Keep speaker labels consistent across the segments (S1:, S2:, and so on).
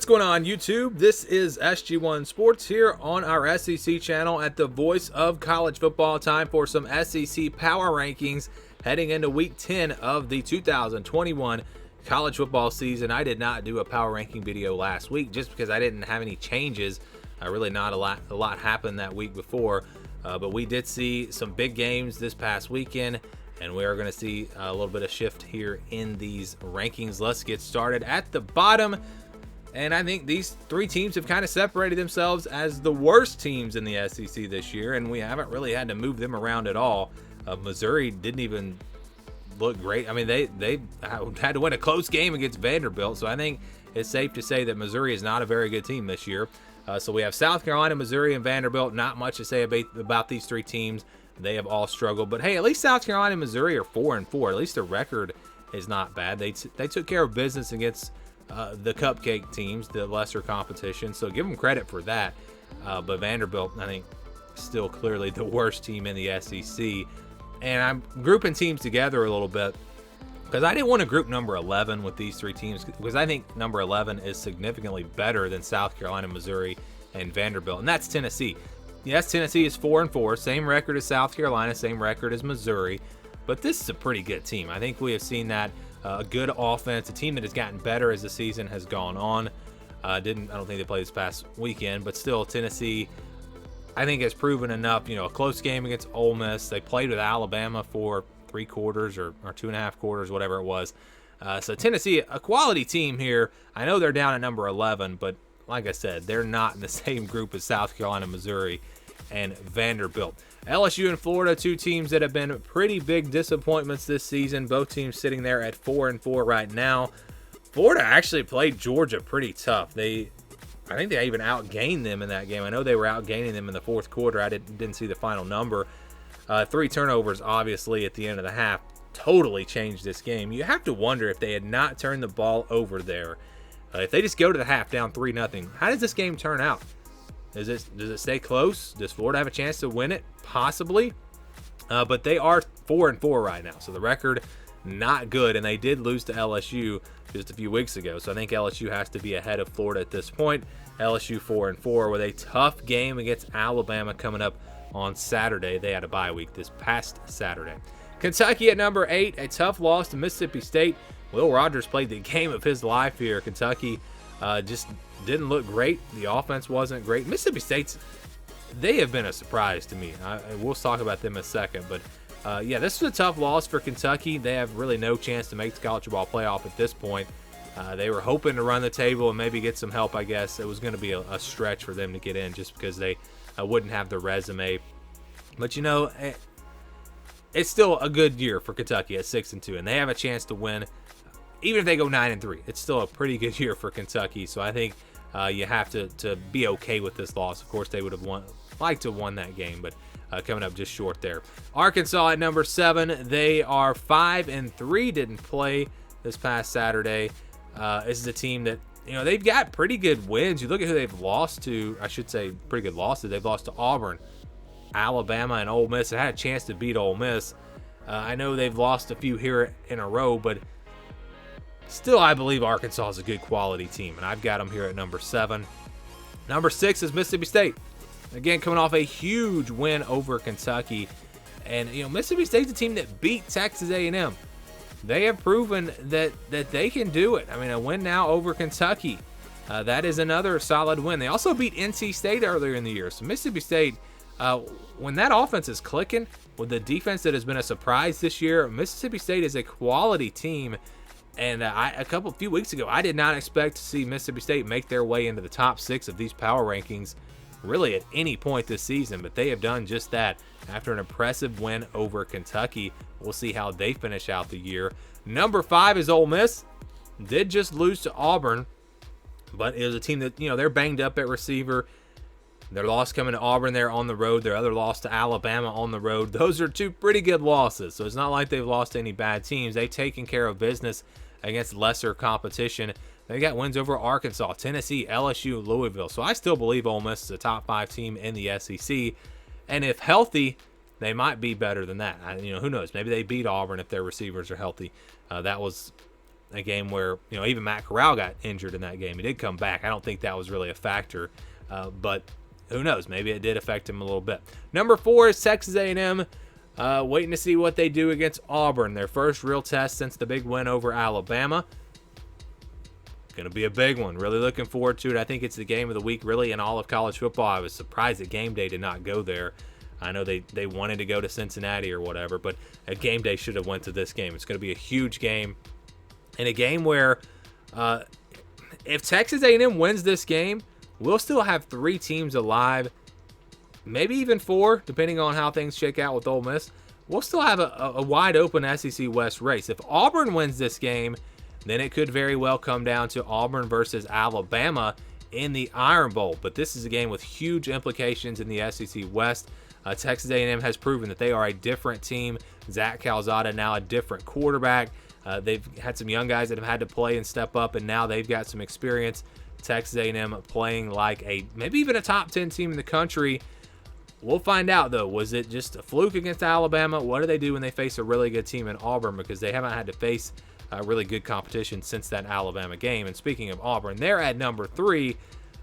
S1: What's going on, YouTube? This is SG1 Sports here on our SEC channel at the voice of college football. Time for some SEC power rankings heading into week 10 of the 2021 college football season. I did not do a power ranking video last week just because I didn't have any changes. Really not a lot happened that week before, but we did see some big games this past weekend, and we are going to see a little bit of shift here in these rankings. Let's get started at the bottom. And I think these three teams have kind of separated themselves as the worst teams in the SEC this year, and we haven't really had to move them around at all. Missouri didn't even look great. I mean, they had to win a close game against Vanderbilt, so I think it's safe to say that Missouri is not a very good team this year. So we have South Carolina, Missouri, and Vanderbilt. Not much to say about these three teams. They have all struggled. But, hey, at least South Carolina and Missouri are 4-4. At least their record is not bad. They took care of business against the cupcake teams, the lesser competition, so give them credit for that. But Vanderbilt, I think, still clearly the worst team in the SEC. And I'm grouping teams together a little bit because I didn't want to group number 11 with these three teams, because I think number 11 is significantly better than South Carolina, Missouri, and Vanderbilt, and that's Tennessee. Yes, Tennessee is 4-4, same record as South Carolina, same record as Missouri, but this is a pretty good team. I think we have seen that. A good offense, a team that has gotten better as the season has gone on. I don't think they played this past weekend, but still, Tennessee, I think, has proven enough. You know, a close game against Ole Miss. They played with Alabama for 3 quarters or 2.5 quarters, whatever it was. So Tennessee, a quality team here. I know they're down at number 11, but like I said, they're not in the same group as South Carolina, Missouri, and Vanderbilt. LSU and Florida, two teams that have been pretty big disappointments this season. Both teams sitting there at 4-4 right now. Florida actually played Georgia pretty tough. I think they even outgained them in that game. I know they were outgaining them in the fourth quarter. I didn't see the final number. 3 turnovers, obviously, at the end of the half totally changed this game. You have to wonder if they had not turned the ball over there. If they just go to the half down 3-0, how does this game turn out? Does it stay close? Does Florida have a chance to win it? Possibly. But they are 4-4 right now. So the record, not good. And they did lose to LSU just a few weeks ago. So I think LSU has to be ahead of Florida at this point. LSU 4-4 with a tough game against Alabama coming up on Saturday. They had a bye week this past Saturday. Kentucky at number 8, a tough loss to Mississippi State. Will Rogers played the game of his life here. Kentucky just didn't look great. The offense wasn't great. Mississippi State's, they have been a surprise to me. We'll talk about them in a second. But, yeah, this was a tough loss for Kentucky. They have really no chance to make the college football playoff at this point. They were hoping to run the table and maybe get some help, I guess. It was going to be a stretch for them to get in just because they wouldn't have the resume. But, you know, it's still a good year for Kentucky at 6-2, and they have a chance to win. Even if they go 9-3, it's still a pretty good year for Kentucky. So I think you have to be okay with this loss. Of course, they would have liked to have won that game, but coming up just short there. Arkansas at number 7. They are 5-3. Didn't play this past Saturday. This is a team that, you know, they've got pretty good wins. You look at who they've lost to. I should say pretty good losses. They've lost to Auburn, Alabama, and Ole Miss. They had a chance to beat Ole Miss. I know they've lost a few here in a row, but still, I believe Arkansas is a good quality team, and I've got them here at number 7. Number 6 is Mississippi State. Again, coming off a huge win over Kentucky. And, you know, Mississippi State's a team that beat Texas A&M. They have proven that they can do it. I mean, a win now over Kentucky. That is another solid win. They also beat NC State earlier in the year. So Mississippi State, when that offense is clicking, with the defense that has been a surprise this year, Mississippi State is a quality team. And a few weeks ago, I did not expect to see Mississippi State make their way into the top 6 of these power rankings really at any point this season. But they have done just that after an impressive win over Kentucky. We'll see how they finish out the year. Number 5 is Ole Miss. Did just lose to Auburn, but it was a team that, you know, they're banged up at receiver. Their loss coming to Auburn there on the road. Their other loss to Alabama on the road. Those are 2 pretty good losses. So it's not like they've lost to any bad teams. They've taken care of business against lesser competition. They got wins over Arkansas, Tennessee, LSU, Louisville. So I still believe Ole Miss is a top 5 team in the SEC. And if healthy, they might be better than that. You know, who knows? Maybe they beat Auburn if their receivers are healthy. That was a game where, even Matt Corral got injured in that game. He did come back. I don't think that was really a factor, but who knows? Maybe it did affect him a little bit. Number 4 is Texas A&M. Waiting to see what they do against Auburn, their first real test since the big win over Alabama. Going to be a big one. Really looking forward to it. I think it's the game of the week, really, in all of college football. I was surprised that game day did not go there. I know they wanted to go to Cincinnati or whatever, but a game day should have went to this game. It's going to be a huge game, and a game where if Texas A&M wins this game, we'll still have 3 teams alive, maybe even 4, depending on how things shake out with Ole Miss. We'll still have a wide open SEC West race. If Auburn wins this game, then it could very well come down to Auburn versus Alabama in the Iron Bowl. But this is a game with huge implications in the SEC West. Texas A&M has proven that they are a different team. Zach Calzada now a different quarterback. They've had some young guys that have had to play and step up, and now they've got some experience. Texas A&M playing like maybe even a top 10 team in the country. We'll find out, though. Was it just a fluke against Alabama? What do they do when they face a really good team in Auburn? Because they haven't had to face really good competition since that Alabama game. And speaking of Auburn, they're at number 3,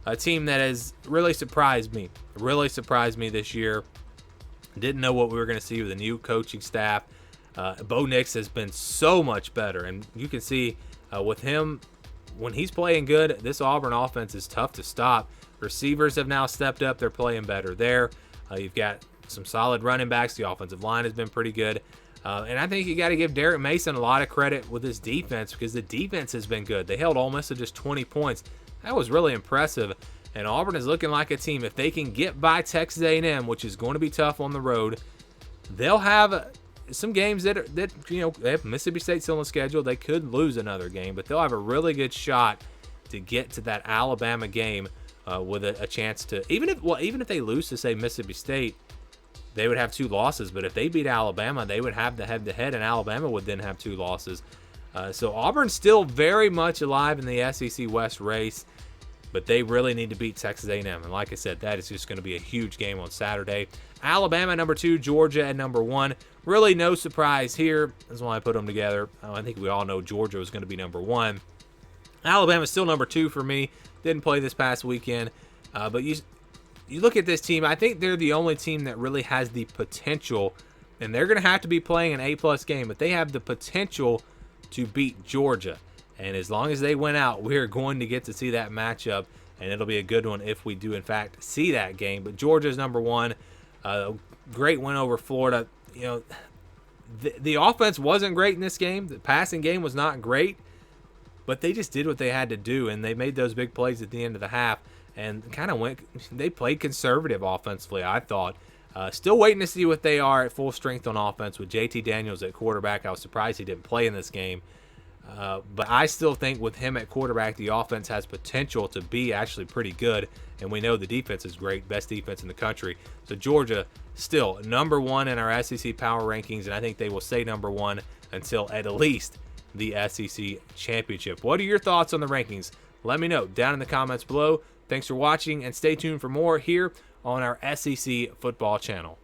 S1: a team that has really surprised me. This year. Didn't know what we were going to see with the new coaching staff. Bo Nix has been so much better, and you can see with him, when he's playing good, this Auburn offense is tough to stop. Receivers have now stepped up. They're playing better there. You've got some solid running backs. The offensive line has been pretty good. And I think you got to give Derek Mason a lot of credit with his defense, because the defense has been good. They held Ole Miss to just 20 points. That was really impressive. And Auburn is looking like a team, if they can get by Texas A&M, which is going to be tough on the road, they'll have some games that they have Mississippi State still on the schedule. They could lose another game, but they'll have a really good shot to get to that Alabama game with a chance to, even if they lose to, say, Mississippi State, they would have 2 losses. But if they beat Alabama, they would have the head-to-head, and Alabama would then have 2 losses. So Auburn's still very much alive in the SEC West race, but they really need to beat Texas A&M. And like I said, that is just going to be a huge game on Saturday. Alabama number 2, Georgia at number 1. Really no surprise here. That's why I put them together. I think we all know Georgia was going to be number 1. Alabama's still number 2 for me. Didn't play this past weekend. But you look at this team, I think they're the only team that really has the potential, and they're going to have to be playing an A-plus game, but they have the potential to beat Georgia. And as long as they win out, we're going to get to see that matchup, and it'll be a good one if we do, in fact, see that game. But Georgia's number 1. Great win over Florida. The offense wasn't great in this game. The passing game was not great, but they just did what they had to do, and they made those big plays at the end of the half and they played conservative offensively, I thought. Still waiting to see what they are at full strength on offense with JT Daniels at quarterback. I was surprised he didn't play in this game. But I still think with him at quarterback, the offense has potential to be actually pretty good. And we know the defense is great, best defense in the country. So Georgia still number 1 in our SEC power rankings, and I think they will stay number 1 until at least the SEC championship. What are your thoughts on the rankings? Let me know down in the comments below. Thanks for watching, and stay tuned for more here on our SEC football channel.